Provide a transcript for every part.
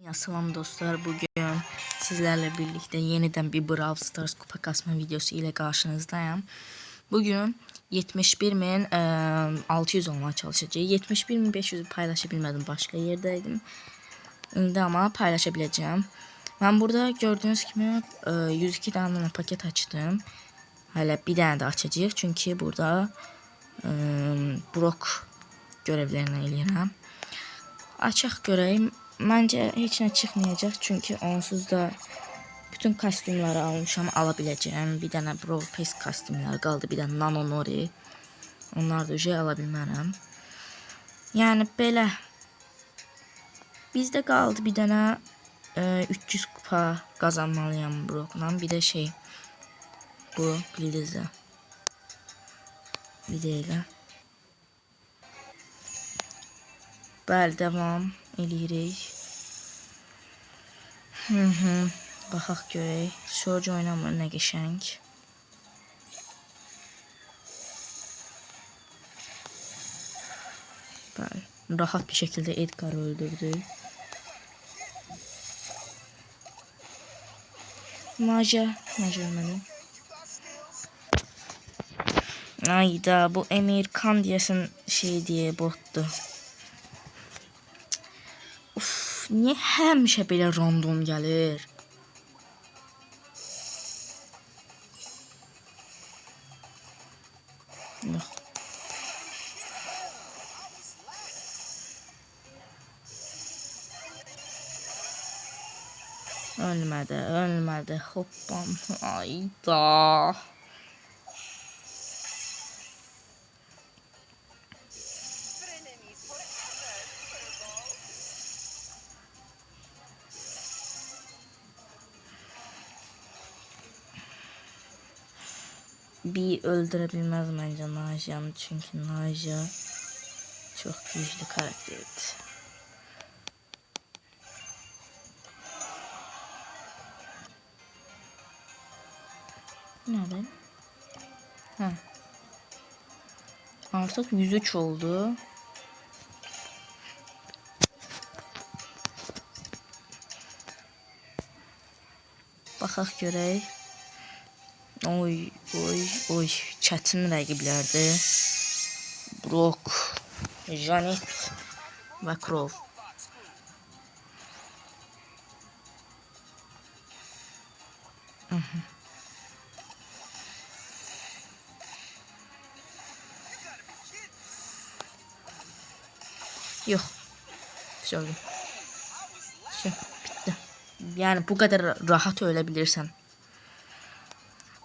Ya salam dostlar, bugün sizlerle birlikte yeniden bir Brawl Stars kupa kasma videosu ile karşınızdayım. Bugün 71.600 olmaya çalışacağım. 71.500'ü paylaşabilmedim, başka yerdeydim. İndi ama paylaşabileceğim. Ben burada gördüğünüz gibi 102 tane paket açtım. Hala bir tane de açacağız çünkü burada Brock görevlerini eləyirəm. Açıq göreyim. Məncə heç nə çıxmayacaq çünki onsuz da bütün kostyumları almışam, alabileceğim. Bir dənə Brawl Pass kostyumları qaldı, bir dənə Nano Nori. Onlar da ala bilmərəm. Yəni belə. Bizdə qaldı bir dənə 300 kupa qazanmalıyam Brock'la. Bir de bu Glizə. Videoyla. Bəli, devam eləyirik. Baxaq görək. Surge oynamır, nə qəşəng. Bəli, rahat bir şekilde Edgar'ı öldürdü. Naja ölmedi. Ayda bu Emir Kan diyesin diye bottu. Uf, niye həmişə belə random gəlir? Yox. Ölmədi. Hoppam. Ayda. Bir öldürebilmez bence Naja'nı çünkü Naja çok güçlü karakterdi. Nerede? Ha. Artık 103 oldu. Baxaq görək. Oy, çətin rəqiblərdir. Brock, Janet və Crow. Yox. Söyle. Bitti. Yani bu kadar rahat ölebilirsen.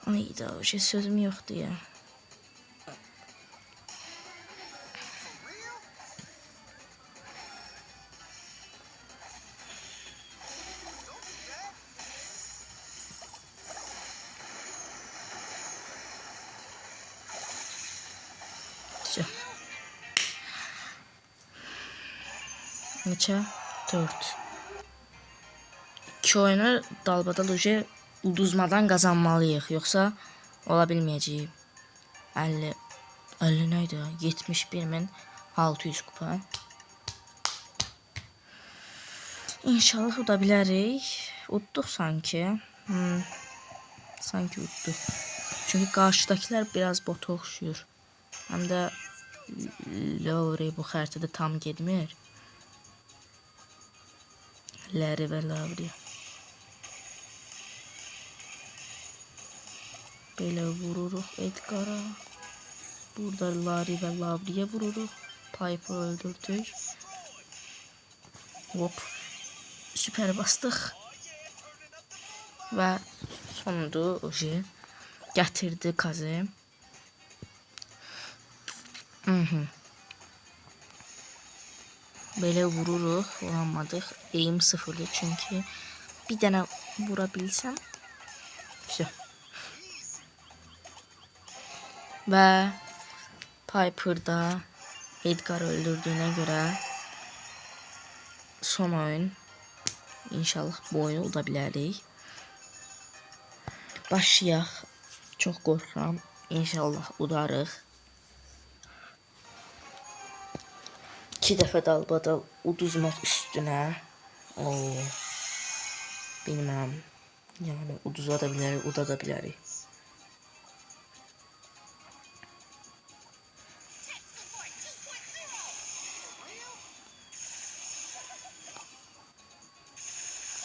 Ay da o sözüm yoktu ya. Neçə? 4. 2 oyunu dalbadal uduzmadan qazanmalıyıq, yoxsa ola bilməyəcəyik. 50 nə idi? 71.600 kupa. İnşallah uda bilərik. Udduq sanki. Sanki udduq. Çünki qarşıdakılar biraz bota oxşuyur. Həm də Lowry bu xəritədə tam getmir. Larry və Lowry. Belə vururuq Edgar'a. Burada Larry və Lowry'yə vururuq. Piper'ı öldürdük. Hop. Süper bastıq. Və sonunda gətirdi Kazı. Böyle vururuq, vuramadıq. Eğim sıfırlı çünkü bir dənə vurabilsəm. Ve Piper'da Edgar öldürdüğüne göre son oyun. İnşallah bu oyunu uda bilərik. Başlayaq. Çox qorxuram. İnşallah udarıq. 2 dəfə dalbada uduzmaq üstünə. Oo. Bilmem. Yani uduza da bilərik, uda da bilərik.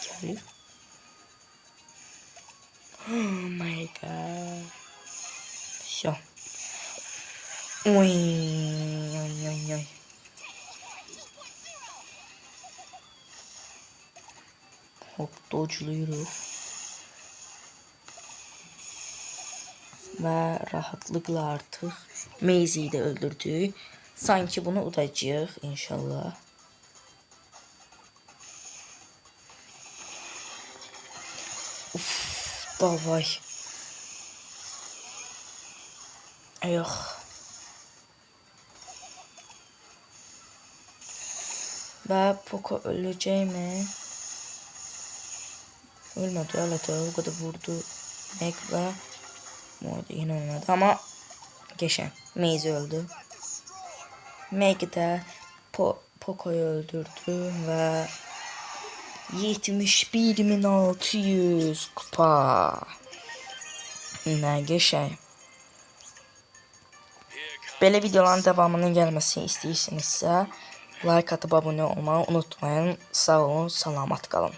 Gəlir. Oh my god. Все. Oy, oy, oy, oy. Hop, dodge'luyuruq. Və rahatlıqla artıq Maisie də öldürdük. Sanki bunu udacağıq inşallah. Uf, davay. Yox. Və Poco öləcəkmi? Ölmədi, hələ də o qədər vurdu. Meg və yenə ölmədi. Amma geçən Maisie öldü. Meg də Poco'yu öldürdü və 71.600 kupa. Nə geçək. Belə videoların davamının gəlməsini istəyirsinizsə, like atıp abone olmayı unutmayın. Sağ olun, salamat qalın.